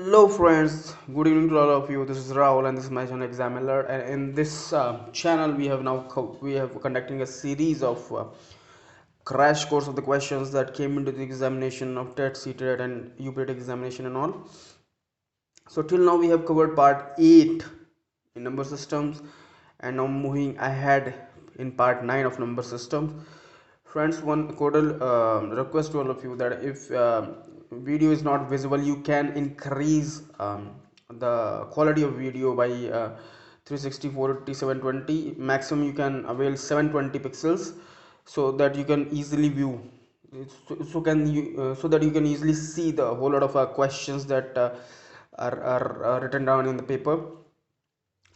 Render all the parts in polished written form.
Hello friends, good evening to all of you. This is Rahul and this is my channel Exam Alert. And in this channel, we have conducting a series of crash course of the questions that came into the examination of TET, CTET, and UPTET examination and all. So till now we have covered part 8 in number systems, and now moving ahead in part 9 of number systems. Friends, one cordial request to all of you that if video is not visible, you can increase the quality of video by 360, 480, 720. Maximum you can avail 720 pixels, so that you can easily view, so that you can easily see the whole lot of questions that are written down in the paper.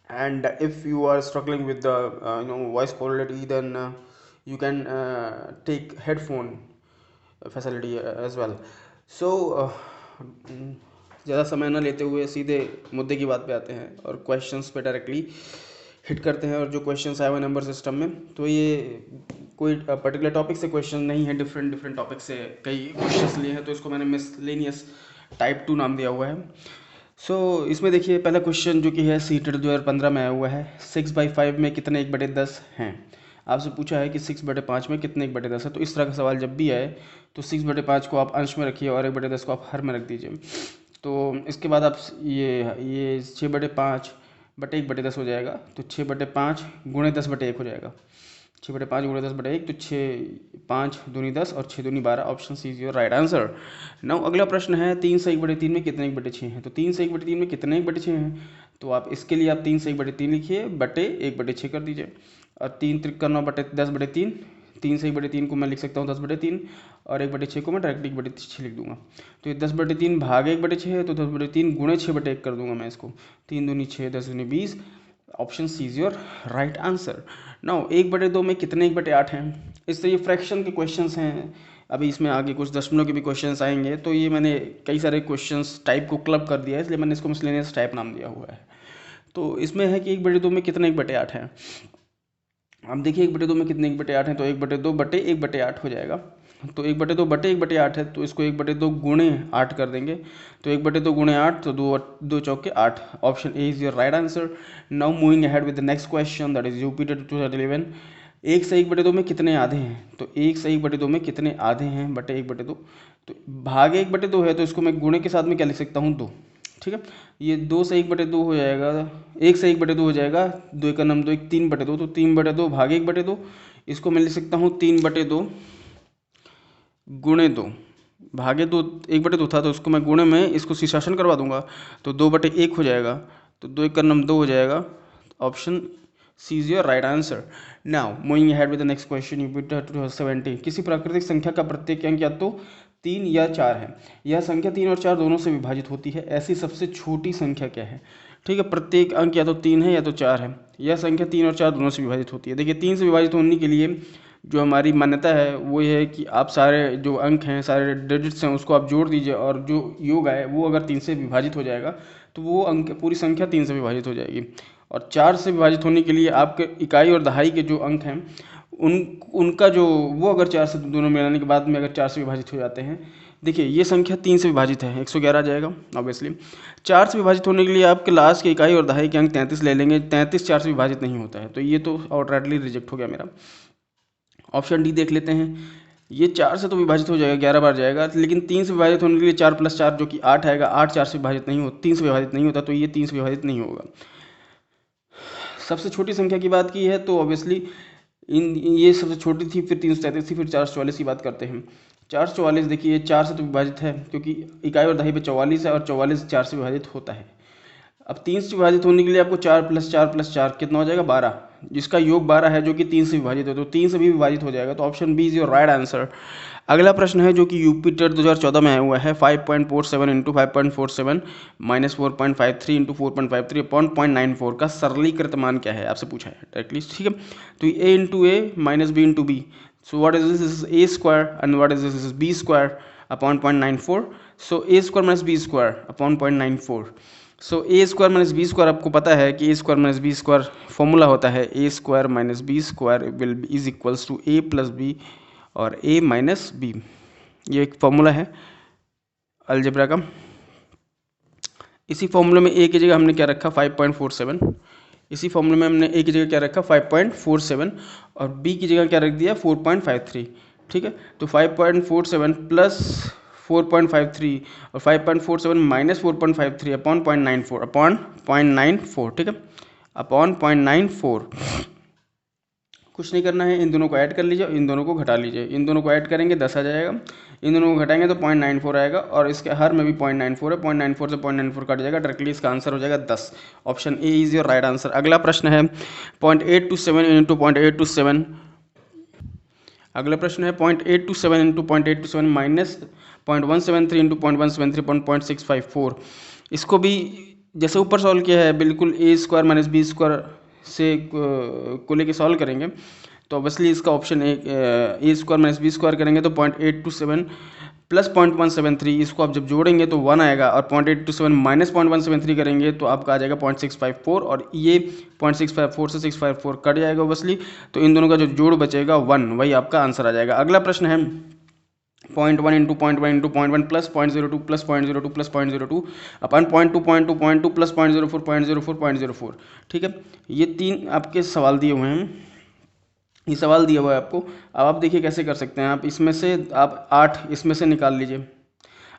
And if you are struggling with the voice quality, then you can take headphone facility as well. So ज़्यादा समय ना लेते हुए सीधे मुद्दे की बात पे आते हैं और क्वेश्चंस पे डायरेक्टली हिट करते हैं। और जो क्वेश्चंस आए हुए नंबर सिस्टम में, तो ये कोई पर्टिकुलर टॉपिक से क्वेश्चन नहीं है, डिफरेंट डिफरेंट टॉपिक से कई क्वेश्चंस लिए हैं, तो इसको मैंने मिसलेनियस टाइप 2 नाम दिया हुआ है। इसमें देखिए पहला क्वेश्चन जो कि है सीटेट 2015 में आया हुआ है। 6/5 में कितने 1/10 हैं? आपसे पूछा है कि 6/5 में कितने 1/10 है। तो इस तरह का सवाल जब भी आए तो 6/5 को आप अंश में रखिए और 1/10 को आप हर में रख दीजिए। तो इसके बाद आप ये 6/5 बटे 1/10 हो जाएगा, तो 6/5 गुणे 10/1 हो जाएगा। 6/5 गुणे 10/1, तो 5 दूनी 10 और 6 दूनी 12। Option C is your right answer. Now अगला प्रश्न है 3 से 1/3 में कितने 1/6 हैं? तो 3 से 1/3 में कितने 1/6 हैं? तो आप इसके लिए आप 3 से 1/3 लिखिए, बटे 1/6 कर दीजिए। और 3 त्रिक 9 बटे 10/3। 3 से 1/3 को मैं लिख सकता हूँ 10/3, और 1/6 को मैं डायरेक्टली 1/6 लिख दूंगा। तो ये 10/3 भागे 1/6 है, तो 10/3 गुणे 6/1 कर दूंगा मैं इसको। 3 दूनी 6, 10 दूनी 20। Option C is your right answer. Now 1/2 में कितने 1/8 हैं? इससे ये फ्रैक्शन के क्वेश्चंस हैं। अभी इसमें आगे कुछ दशमलव के भी क्वेश्चंस आएंगे, तो ये मैंने कई सारे क्वेश्चंस टाइप को क्लब कर दिया है, इसलिए मैंने इसको मिसलेनियस टाइप नाम दिया हुआ है। तो इसमें है कि 1/2 में कितने 1/8 हैं। अब देखिए 1/2 में कितने 1/8 हैं, तो 1/2 बटे 1/8 हो जाएगा। तो 1/2 बटे 1/8 है, तो इसको 1/2 गुणे 8 कर देंगे। तो 1/2 गुणे 8, तो 2 चौके 8। Option A is your right answer. Now moving ahead with the next question, that is UPTET 2011। 1 से 1/2 में कितने आधे हैं? तो 1 से 1/2 में कितने आधे हैं बटे 1/2। तो भागे 1/2 है, तो इसको मैं गुणे के साथ में क्या लिख सकता हूँ? 2। ठीक है, ये 2 से 1/2 हो जाएगा, 1 से 1/2 हो जाएगा। 2 का नम 2, 1 3/2, तो 3/2 भागे 1/2। इसको मैं लिख सकता हूँ 3/2 गुणे 2। भागे 2 1/2 था, तो उसको मैं गुणे में इसको शीर्षासन करवा दूंगा, तो 2/1 हो जाएगा। तो 2 का नम 2 हो जाएगा। Option C is your right answer. Now moving ahead with the next question, यूपिटर 2017। किसी प्राकृतिक संख्या का प्रत्येक अंक या तो 3 या 4 है। यह संख्या 3 और 4 दोनों से विभाजित होती है, ऐसी सबसे छोटी संख्या क्या है? ठीक है, प्रत्येक अंक या तो 3 है या तो 4 है। यह संख्या 3 और 4 दोनों से विभाजित होती है। देखिए 3 से विभाजित होने के लिए जो हमारी मान्यता है वो ये है कि आप सारे जो अंक हैं, सारे डिजिट्स हैं, उसको आप जोड़ दीजिए, और जो योग है वो अगर 3 से विभाजित हो जाएगा तो वो अंक पूरी संख्या 3 से विभाजित हो जाएगी। और 4 से विभाजित होने के लिए आपके इकाई और दहाई के जो अंक हैं उनका जो वो अगर 4 से दोनों मिलाने के बाद में अगर 4 से विभाजित हो जाते हैं। देखिए ये संख्या 3 से विभाजित है, 111 आ जाएगा ऑब्वियसली। 4 से विभाजित होने के लिए आपके लास्ट के इकाई और दहाई के अंक 33 ले लेंगे। 33 4 से विभाजित नहीं होता है, तो ये तो आउटराइटली रिजेक्ट हो गया मेरा। ऑप्शन डी देख लेते हैं। ये 4 से तो विभाजित हो जाएगा, 11 बार जाएगा, लेकिन 3 से विभाजित होने के लिए 4 + 4 जो कि 8 आएगा। 8 4 से विभाजित नहीं हो 3 से विभाजित नहीं होता, तो ये 3 से विभाजित नहीं होगा। सबसे छोटी संख्या की बात की है तो ऑब्वियसली ये सबसे छोटी थी, फिर 333 थी, फिर 444 की बात करते हैं। 444 देखिए 4 से तो विभाजित है, क्योंकि इकाई और दहाई पे 44 है, और 44 4 से विभाजित होता है। अब 3 से विभाजित होने के लिए आपको 4 + 4 + 4 कितना हो जाएगा? 12, जिसका योग 12 है, जो कि 3 से विभाजित है, तो 3 से भी विभाजित हो जाएगा। तो option B is your right answer. अगला प्रश्न है जो कि यूपीटेट 2014 में आया हुआ है। 5.47 × 5.47 - 4.53 × 4.53 अपॉन 0.94 का सरलीकृत मान क्या है? आपसे पूछा है डायरेक्टली। ठीक है, तो a × a - b × b। So what is this? a square, and what is this? b square upon 0.94। So a square - b square upon 0.94। So A square minus B square, आपको पता है कि A square minus B square formula होता है A square minus B square will is equals to A plus B और A minus B. ये एक formula है अलजेब्रा का। इसी फॉर्मूले में ए की जगह हमने क्या रखा 5.47, इसी फॉर्मूले में हमने ए की जगह क्या रखा 5.47 और बी की जगह क्या रख दिया 4.53। ठीक है, तो 5.47 प्लस 4.53 और 5.47 माइनस 4.53 अपॉन 0.94 ठीक है, अपॉन 0.94। कुछ नहीं करना है, इन दोनों को ऐड कर लीजिए, इन दोनों को घटा लीजिए। इन दोनों को ऐड करेंगे 10 आ जाएगा, इन दोनों को घटाएंगे तो 0.94 आएगा और इसके हर में भी 0.94 है, 0.94 से 0.94 कट जाएगा, डायरेक्टली इसका आंसर हो जाएगा 10। Option A is your right answer. अगला प्रश्न है 0.827 इंटू 0.827। अगला प्रश्न है 0.827 इंटू 0.827 माइनस 0.173 इंटू 0.173 इसको भी जैसे ऊपर सॉल्व किया है बिल्कुल A square minus B square से को लेके सॉल्व करेंगे, तो ऑब्वियसली इसका option A square minus B square करेंगे तो 0.827 प्लस 0.173 इसको आप जब जोड़ेंगे तो 1 आएगा और 0.827 माइनस 0.173 करेंगे तो आपका आ जाएगा 0.654 और ये 0.654 से 654 कट जाएगा ऑब्वियसली, तो इन दोनों का जो जोड़ बचेगा 1, वही आपका आंसर आ जाएगा। अगला प्रश्न है 0.1 into 0.1 into 0.1 plus 0.02 plus 0.02 plus 0.02 अपन 0.2 प्लस 0.04 ठीक है, ये तीन आपके सवाल दिए हुए हैं, ये सवाल दिया हुआ है आपको। अब आप देखिए कैसे कर सकते हैं, आप इसमें से आप 8 इसमें से निकाल लीजिए,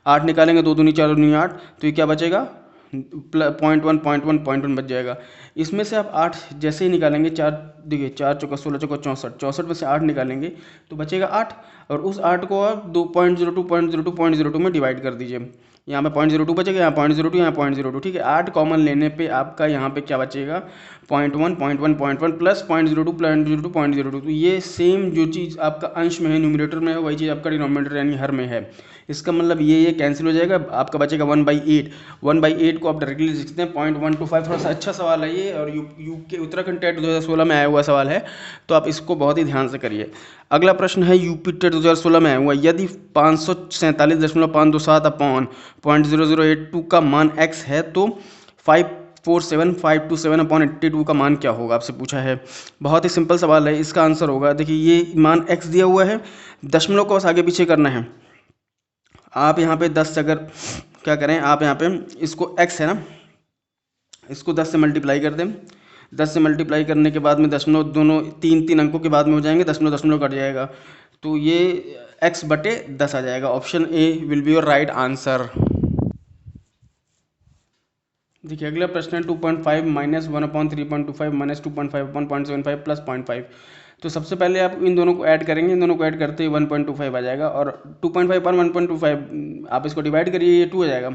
8 निकालेंगे 2 दूनी 4 दूनी 8, तो ये क्या बचेगा 0.1 बच जाएगा। इसमें से आप 8 जैसे ही निकालेंगे, 4 देखिए 4 चौका 16 चौका 64 में से 8 निकालेंगे तो बचेगा 8 और उस 8 को आप 2.02 में डिवाइड कर दीजिए। यहाँ पे 0.02 बचेगा, यहाँ 0.02, यहाँ 0.02 ठीक है। 8 कॉमन लेने पे आपका यहाँ पे क्या बचेगा 0.1 प्लस 0.02 तो ये सेम जो चीज़ आपका अंश में है न्यूमरेटर में है वही चीज़ आपका डिनोमिनेटर यानी हर में है। इसका मतलब ये कैंसिल हो जाएगा, आपका बचेगा 1/8। 1/8 को आप डायरेक्टली लिख सकते हैं 0.125। थोड़ा सा अच्छा सवाल है ये और यूके उत्तराखंड टेट 2016 में आया हुआ सवाल है, तो आप इसको बहुत ही ध्यान से करिए। अगला प्रश्न है यूपी टेट 2016 में आया हुआ, यदि 547.527 अपॉन 0.0082 का मान x है तो 547.527 अपॉन 82 का मान क्या होगा, आपसे पूछा है। बहुत ही सिंपल सवाल है, इसका आंसर होगा देखिए ये मान x दिया हुआ है, दशमलव को बस आगे पीछे करना है। आप यहाँ पे 10 अगर क्या करें, आप यहाँ पे इसको x है ना, इसको 10 से मल्टीप्लाई कर दें। 10 से मल्टीप्लाई करने के बाद में दशमलव दोनों 3 अंकों के बाद में हो जाएंगे, दशमलव कट जाएगा, तो ये x/10 आ जाएगा। Option A will be your right answer. देखिए अगला प्रश्न है 2.5 माइनस 1/3.25 माइनस 2.5 अपॉन 0.75 प्लस 0.5। तो सबसे पहले आप इन दोनों को ऐड करेंगे, इन दोनों को ऐड करते ही 1.25 आ जाएगा और 2.5 पर 1.25 आप इसको डिवाइड करिए, ये 2 आ जाएगा।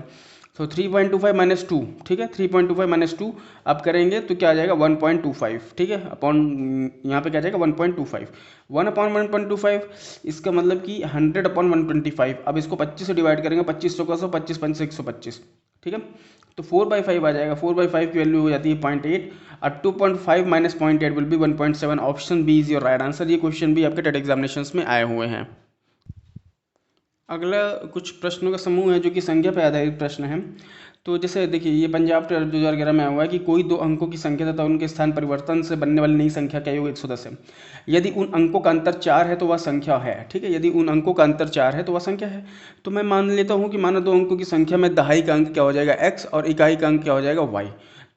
तो 3.25 माइनस 2 ठीक है, 3.25 माइनस 2 आप करेंगे तो क्या आ जाएगा 1.25 ठीक है, अपॉन यहाँ पे क्या आ जाएगा 1.25। 1/1.25 इसका मतलब कि 100/125। अब इसको 25 से डिवाइड करेंगे, 25 100 25 5 125 ठीक है, तो 4/5 आ जाएगा। 4/5 की वैल्यू हो जाती है 0.8 और 2.5 minus 0.8 will be 1.7। Option B is your right answer. ये क्वेश्चन भी आपके टेट एग्जामिनेशंस में आए हुए हैं। अगला कुछ प्रश्नों का समूह है जो कि संख्या पर आधारित प्रश्न है। तो जैसे देखिए ये पंजाब टेट 2011 में आया हुआ है कि कोई दो अंकों की संख्या तथा उनके स्थान परिवर्तन से बनने वाली नई संख्या का योग 110 है। यदि उन अंकों का अंतर 4 है तो वह संख्या है, ठीक है, यदि उन अंकों का अंतर 4 है तो वह संख्या है। तो मैं मान लेता हूँ कि मानो दो अंकों की संख्या में दहाई का अंक क्या हो जाएगा x और इकाई का अंक क्या हो जाएगा y।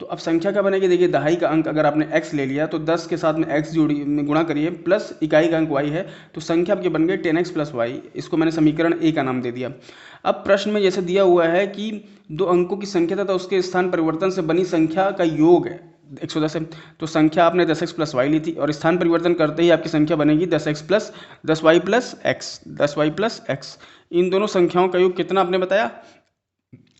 तो अब संख्या क्या बनेगी, देखिए दहाई का अंक अगर आपने x ले लिया तो 10 के साथ में x में गुणा करिए प्लस इकाई का अंक y है, तो संख्या आपकी बन गई 10x प्लस y। इसको मैंने समीकरण ए का नाम दे दिया। अब प्रश्न में जैसे दिया हुआ है कि दो अंकों की संख्या तथा उसके स्थान परिवर्तन से बनी संख्या का योग 110 है, तो संख्या आपने 10x प्लस वाई ली थी और स्थान परिवर्तन करते ही आपकी संख्या बनेगी 10x plus 10y plus x, 10y plus x। इन दोनों संख्याओं का योग कितना आपने बताया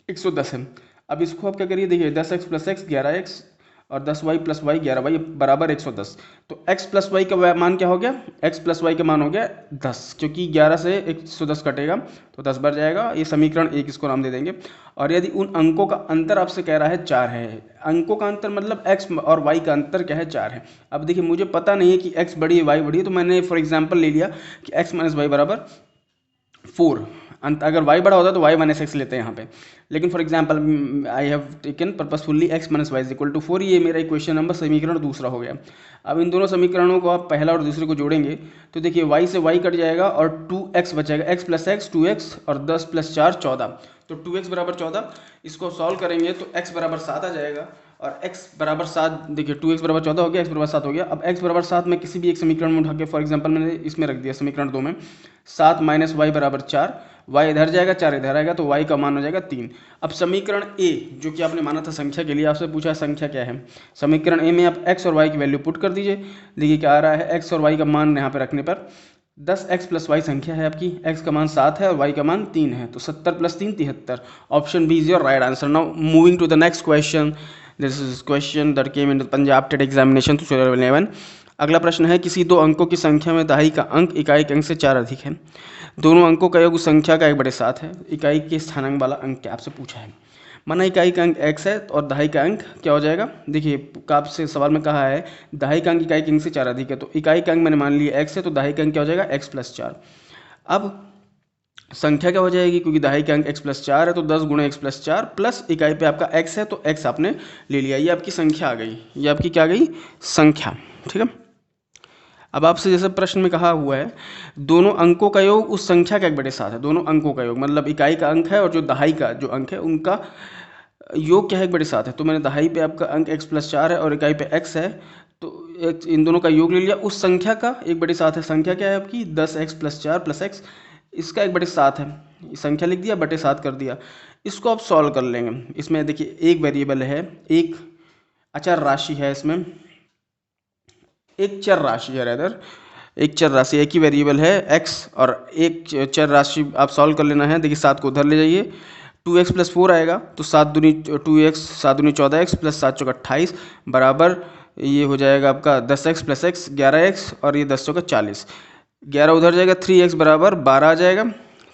110 है। अब इसको आप क्या करिए, देखिए 10x प्लस x 11x और 10y प्लस y 11y बराबर 110। तो x प्लस y का मान क्या हो गया, x प्लस y का मान हो गया 10, क्योंकि 11 से 110 कटेगा तो 10 बढ़ जाएगा। ये समीकरण एक इसको नाम दे देंगे। और यदि उन अंकों का अंतर आपसे कह रहा है 4 है, अंकों का अंतर मतलब x और y का अंतर क्या है 4 है। अब देखिए मुझे पता नहीं है कि x बड़ी है y बड़ी है, तो मैंने फॉर एग्जाम्पल ले लिया कि x माइनस वाई बराबर 4। अंत अगर y बड़ा होता है तो y माइनस एक्स लेते हैं यहाँ पे, लेकिन for example I have taken purposefully x minus Y is equal to 4, ये मेरा इक्वेशन नंबर समीकरण दूसरा हो गया। अब इन दोनों समीकरणों को आप पहला और दूसरे को जोड़ेंगे तो देखिए y से y कट जाएगा और 2x बचेगा, x प्लस एक्स 2x और 10 प्लस 4 14, तो 2x बराबर 14। इसको सॉल्व करेंगे तो x बराबर 7 आ जाएगा और x बराबर 7, देखिए 2x बराबर 14 हो गया, x बराबर 7 हो गया। अब x बराबर 7 में किसी भी एक समीकरण में उठा के, फॉर एग्जांपल मैंने इसमें रख दिया समीकरण 2 में, 7 माइनस वाई बराबर 4, y इधर जाएगा 4 इधर आएगा तो y का मान हो जाएगा 3। अब समीकरण a जो कि आपने माना था संख्या के लिए, आपसे पूछा है संख्या क्या है, समीकरण a में आप x और y की वैल्यू पुट कर दीजिए। देखिए क्या आ रहा है, x और y का मान यहाँ पे रखने पर 10x प्लस वाई संख्या है आपकी, x का मान 7 है और y का मान 3 है, तो 70 plus 3 73। Option B is your right answer. Now moving to the next question, this is question that came in Punjab TET examination 2011। अगला प्रश्न है, किसी दो अंकों की संख्या में दहाई का अंक इकाई के अंक से 4 अधिक है, दोनों अंकों का योग उस संख्या का 1/7 है, इकाई के स्थानांक वाला अंक क्या, आपसे पूछा है। माना इकाई का अंक x है और दहाई का अंक क्या हो जाएगा, देखिए आपसे सवाल में कहा है दहाई का अंक इकाई के अंक से 4 अधिक है, तो इकाई का अंक मैंने मान लिया x है तो दहाई का अंक क्या हो जाएगा x प्लस 4। अब संख्या क्या हो जाएगी, क्योंकि दहाई का अंक x प्लस 4 है तो 10 गुणे x प्लस 4 प्लस इकाई पे आपका x है तो x आपने ले लिया, ये आपकी संख्या आ गई, ये आपकी क्या आ गई संख्या, ठीक है। अब आपसे जैसे प्रश्न में कहा हुआ है दोनों अंकों का योग उस संख्या का 1/7 है, दोनों अंकों का योग मतलब इकाई का अंक है और जो दहाई का जो अंक है उनका योग क्या है 1/7 है, तो मैंने दहाई पे आपका अंक x प्लस 4 है और इकाई पे x है तो इन दोनों का योग ले लिया, उस संख्या का 1/7 है। संख्या क्या है आपकी 10x प्लस 4 प्लस x, इसका 1/7 है, संख्या लिख दिया 7 कर दिया। इसको आप सॉल्व कर लेंगे। इसमें देखिए एक वेरिएबल है, एक अचर राशि है, इसमें एक चर राशि है, रेदर एक चर राशि, एक ही वेरिएबल है x और एक चर राशि आप सॉल्व कर लेना है। देखिए 7 को उधर ले जाइए, 2x प्लस 4 आएगा तो 7 दूनी 2x 7 दूनी 14x प्लस 7 चौका 28 बराबर ये हो जाएगा आपका 10x प्लस x 11x और ये 10 चौका 40, 11 उधर जाएगा, 3x बराबर 12 आ जाएगा,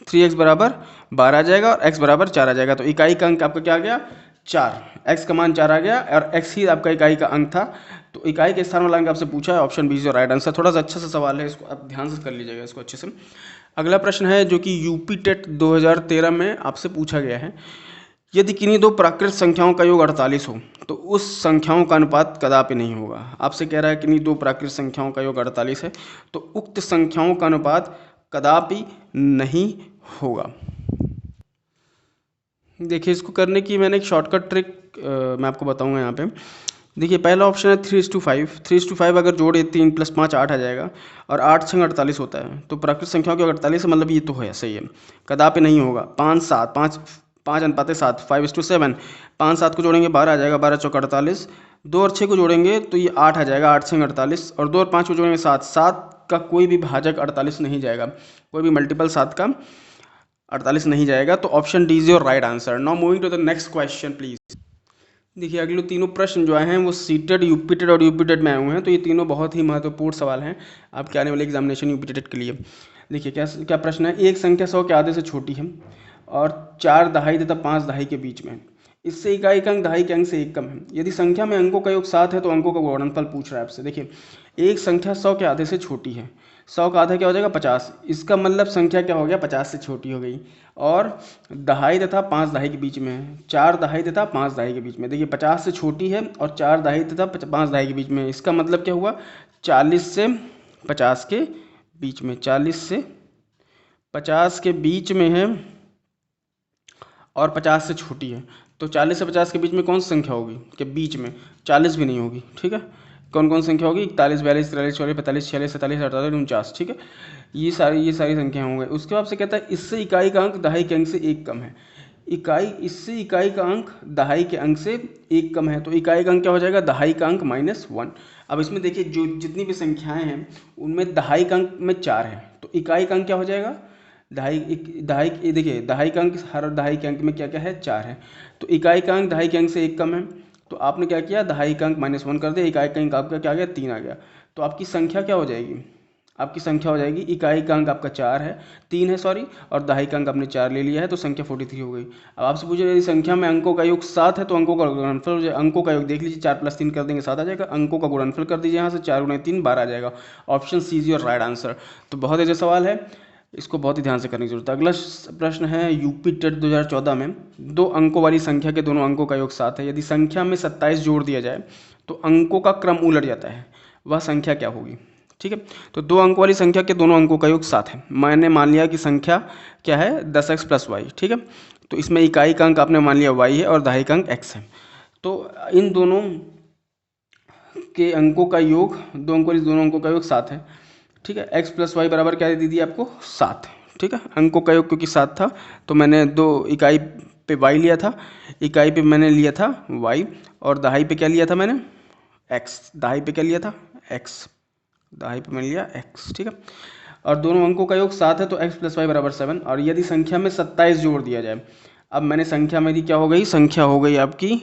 3x बराबर 12 आ जाएगा और x बराबर 4 आ जाएगा, तो इकाई का अंक आपका क्या आ गया 4, x का मान 4 आ गया और x ही आपका इकाई का अंक था, तो इकाई के स्थान वाला अंक आपसे पूछा है, option B is your right answer. थोड़ा सा अच्छा सा सवाल है, इसको आप ध्यान से कर लीजिएगा इसको अच्छे से। अगला प्रश्न है जो कि यूपी टेट 2013 में आपसे पूछा गया है, यदि किन्हीं दो प्राकृत संख्याओं का योग 48 हो तो उस संख्याओं का अनुपात कदापि नहीं होगा। आपसे कह रहा है किन्हीं दो प्राकृत संख्याओं का योग 48 है तो उक्त संख्याओं का अनुपात कदापि नहीं होगा। देखिए इसको करने की मैंने एक शॉर्टकट ट्रिक मैं आपको बताऊंगा यहाँ पे। देखिए पहला ऑप्शन है 3:5, 3:5 अगर जोड़े 3 + 5 8 आ जाएगा और 8 × 48 होता है, तो प्राकृत संख्याओं के 48 है, मतलब ये तो है सही है, कदापि नहीं होगा। 5 7 5 5 अनुपात 7 5:7, 5 7 को जोड़ेंगे 12 आ जाएगा, 12 चौका 48, 2 और 6 को जोड़ेंगे तो ये 8 आ जाएगा, 8 6 48 और 2 और 5 को जोड़ेंगे 7, 7 का कोई भी भाजक 48 नहीं जाएगा, कोई भी मल्टीपल 7 का 48 नहीं जाएगा, तो option D is your right answer. Now moving to the next question please. देखिए अगले तीनों प्रश्न जो आए हैं वो सीटेड यूपीटेड और यूपीटेड में आए हुए हैं, तो ये तीनों बहुत ही महत्वपूर्ण सवाल हैं आपके आने वाले एग्जामिनेशन यूपीटेड के लिए। देखिए क्या क्या प्रश्न है, एक संख्या 100 के आधे से छोटी है और 4 दहाई तथा 5 दहाई के बीच में, इससे इकाई का अंक दहाई के अंक से 1 कम है। यदि संख्या में अंकों का योग 7 है तो अंकों का गुणनफल पूछ रहा है आपसे। देखिए एक संख्या 100 के आधे से छोटी है, 100 का आधा क्या हो जाएगा 50, इसका मतलब संख्या क्या हो गया 50 से छोटी हो गई, और दहाई तथा 5 दहाई के बीच में है, 4 दहाई तथा 5 दहाई के बीच में। देखिए 50 से छोटी है और 4 दहाई तथा 5 दहाई के बीच में, इसका मतलब क्या हुआ 40 से 50 के बीच में, 40 से 50 के बीच में है और 50 से छोटी है, तो 40 से 50 के बीच में कौन सी संख्या होगी के बीच में, 40 भी नहीं होगी, ठीक है। कौन कौन संख्या होगी 41 42 43 44 45 46 47 48 49, ठीक है, ये सारी संख्याएं होंगे। उसके बाद से कहता है इससे इकाई का अंक दहाई के अंक से 1 कम है, इससे इकाई का अंक दहाई के अंक से 1 कम है, तो इकाई का अंक क्या हो जाएगा दहाई का अंक -1। अब इसमें देखिए जो जितनी भी संख्याएं हैं उनमें दहाई का अंक में 4 है, तो इकाई का अंक क्या हो जाएगा दहाई देखिए दहाई का अंक हर दहाई के अंक में क्या क्या है 4 है, तो इकाई का अंक दहाई के अंक से 1 कम है, तो आपने क्या किया दहाई का अंक -1 कर दिया, इकाई का अंक आपका क्या आ गया 3 आ गया, तो आपकी संख्या क्या हो जाएगी, आपकी संख्या हो जाएगी इकाई का अंक आपका 4 है 3 है सॉरी, और दहाई का अंक आपने 4 ले लिया है, तो संख्या 43 हो गई। अब आपसे पूछे यदि संख्या में अंकों का योग 7 है तो अंकों का गुणनफल हो जाएगा, अंकों का योग देख लीजिए 4 + 3 कर देंगे 7 आ जाएगा, अंकों का गुणनफल कर दीजिए यहाँ से 4 × 3 12 आ जाएगा, option C is your right answer. तो बहुत अच्छा सवाल है, इसको बहुत ही ध्यान से करने की जरूरत है। अगला प्रश्न है यूपी टेट 2014 में 2 अंकों वाली संख्या के दोनों अंकों का योग 7 है। यदि संख्या में 27 जोड़ दिया जाए तो अंकों का क्रम उलट जाता है, वह संख्या क्या होगी? ठीक है, तो 2 अंकों वाली संख्या के दोनों अंकों का योग 7 है। मैंने मान लिया कि संख्या क्या है 10x प्लस वाई। ठीक है, तो इसमें इकाई का अंक आपने मान लिया y है और दहाई का अंक x है। तो इन दोनों के अंकों का योग, 2 अंकों वाली दोनों अंकों का योग 7 है। ठीक है, x प्लस वाई बराबर क्या दे दी आपको 7। ठीक है, अंकों का योग क्योंकि 7 था तो मैंने 2 इकाई पे y लिया था, इकाई पे मैंने लिया था y और दहाई पे क्या लिया था मैंने x। दहाई पे क्या लिया था x, दहाई पे मैंने लिया x। ठीक है, और दोनों अंकों का योग 7 है तो x प्लस वाई बराबर 7। और यदि संख्या में 27 जोड़ दिया जाए, अब मैंने संख्या मेरी क्या हो गई, संख्या हो गई आपकी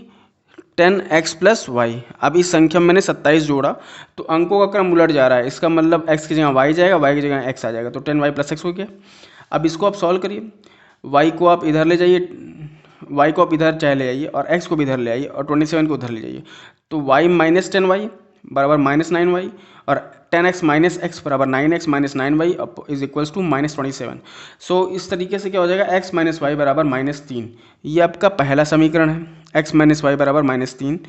10x प्लस वाई। अब इस संख्या में मैंने 27 जोड़ा तो अंकों का क्रम उलट जा रहा है, इसका मतलब x की जगह y जाएगा, y की जगह x आ जाएगा, तो 10y प्लस x हो गया। अब इसको आप सॉल्व करिए, y को आप इधर ले जाइए, y को आप इधर चाहे ले जाइए और x को भी इधर ले आइए और 27 को उधर ले जाइए, तो y माइनस 10y बराबर माइनस 9y और 10x माइनस एक्स बराबर 9x minus 9y is equals to minus 27। सो इस तरीके से क्या हो जाएगा x माइनस वाई बराबर माइनस 3। ये आपका पहला समीकरण है, x माइनस वाई बराबर माइनस 3,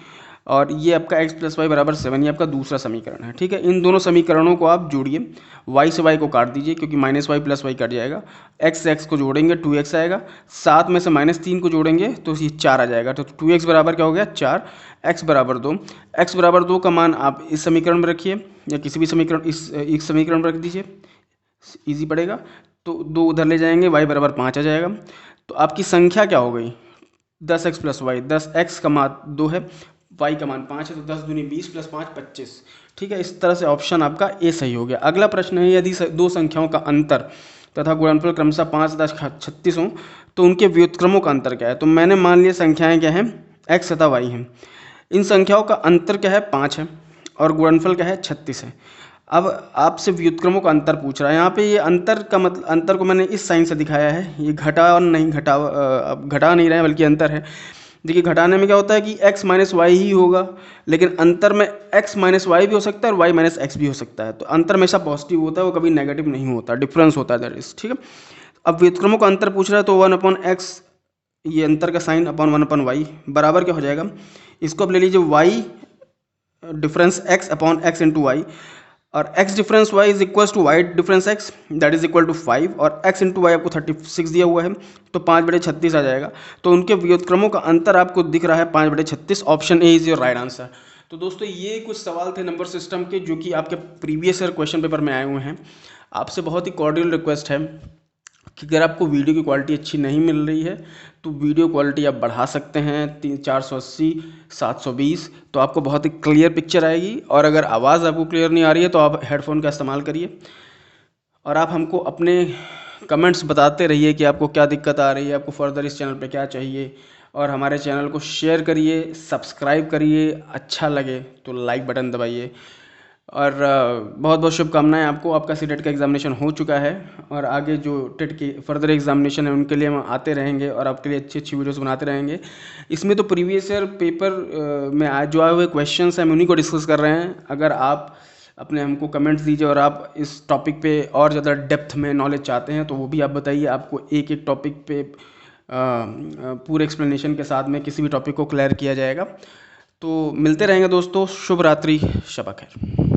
और ये आपका x प्लस वाई बराबर 7, ये आपका दूसरा समीकरण है। ठीक है, इन दोनों समीकरणों को आप जोड़िए, y से y को काट दीजिए क्योंकि माइनस वाई प्लस वाई कट जाएगा, x से x को जोड़ेंगे 2x आएगा, 7 में से माइनस 3 को जोड़ेंगे तो ये 4 आ जाएगा, तो 2x बराबर क्या हो गया 4, x बराबर 2। x बराबर 2 का मान आप इस समीकरण में रखिए या किसी भी समीकरण इस समीकरण में रख दीजिए, इजी पड़ेगा। तो 2 उधर ले जाएंगे, y बराबर 5 आ जाएगा। तो आपकी संख्या क्या हो गई 10x प्लस वाई, 10x का मान 2 है, y का मान 5 है, तो 10 दूनी 20 प्लस 5 25। ठीक है, इस तरह से ऑप्शन आपका ए सही हो गया। अगला प्रश्न है यदि दो संख्याओं का अंतर तथा गुणनफल क्रमशः 5 तथा 36 हो तो उनके व्युत्क्रमों का अंतर क्या है? तो मैंने मान लिया संख्याएं क्या हैं x तथा y हैं, इन संख्याओं का अंतर क्या है 5 है और गुणनफल क्या है 36 है। अब आपसे व्युत्क्रमों का अंतर पूछ रहा है, यहाँ पे ये अंतर का मतलब, अंतर को मैंने इस साइन से दिखाया है, ये घटा और नहीं घटा, घटा नहीं रहे हैं बल्कि अंतर है। देखिए घटाने में क्या होता है कि x माइनस वाई ही होगा, लेकिन अंतर में x माइनस वाई भी हो सकता है और y माइनस एक्स भी हो सकता है। तो अंतर हमेशा पॉजिटिव होता है, वो कभी नेगेटिव नहीं होता, डिफरेंस होता है दैट इज। ठीक है, अब व्युत्क्रमों का अंतर पूछ रहा है तो 1/x, ये अंतर का साइन अपॉन 1/y बराबर क्या हो जाएगा, इसको आप ले लीजिए y difference x upon x into Y, और x difference y is equal to y difference x that is equal to 5, और x इंटू वाई आपको 36 दिया हुआ है तो 5/36 आ जाएगा। तो उनके व्युत्क्रमों का अंतर आपको दिख रहा है 5/36, option A is your right answer. तो दोस्तों ये कुछ सवाल थे नंबर सिस्टम के जो कि आपके प्रीवियस ईयर क्वेश्चन पेपर में आए हुए हैं। आपसे बहुत ही कॉर्डियल रिक्वेस्ट है कि अगर आपको वीडियो की क्वालिटी अच्छी नहीं मिल रही है तो वीडियो क्वालिटी आप बढ़ा सकते हैं 480 720, तो आपको बहुत ही क्लियर पिक्चर आएगी। और अगर आवाज़ आपको क्लियर नहीं आ रही है तो आप हेडफोन का इस्तेमाल करिए, और आप हमको अपने कमेंट्स बताते रहिए कि आपको क्या दिक्कत आ रही है, आपको फर्दर इस चैनल पे क्या चाहिए, और हमारे चैनल को शेयर करिए, सब्सक्राइब करिए, अच्छा लगे तो लाइक बटन दबाइए। और बहुत बहुत शुभकामनाएं आपको, आपका सीटेट का एग्जामिनेशन हो चुका है और आगे जो टेट की फर्दर एग्जामिनेशन है उनके लिए हम आते रहेंगे और आपके लिए अच्छी अच्छी वीडियोस बनाते रहेंगे। इसमें तो प्रीवियस ईयर पेपर में आज जो आए हुए क्वेश्चंस हैं हम उन्हीं को डिस्कस कर रहे हैं। अगर आप अपने हमको कमेंट्स दीजिए और आप इस टॉपिक पे और ज़्यादा डेप्थ में नॉलेज चाहते हैं तो वो भी आप बताइए, आपको एक एक टॉपिक पे पूरे एक्सप्लेनेशन के साथ में किसी भी टॉपिक को क्लियर किया जाएगा। तो मिलते रहेंगे दोस्तों, शुभ रात्रि, शब खैर।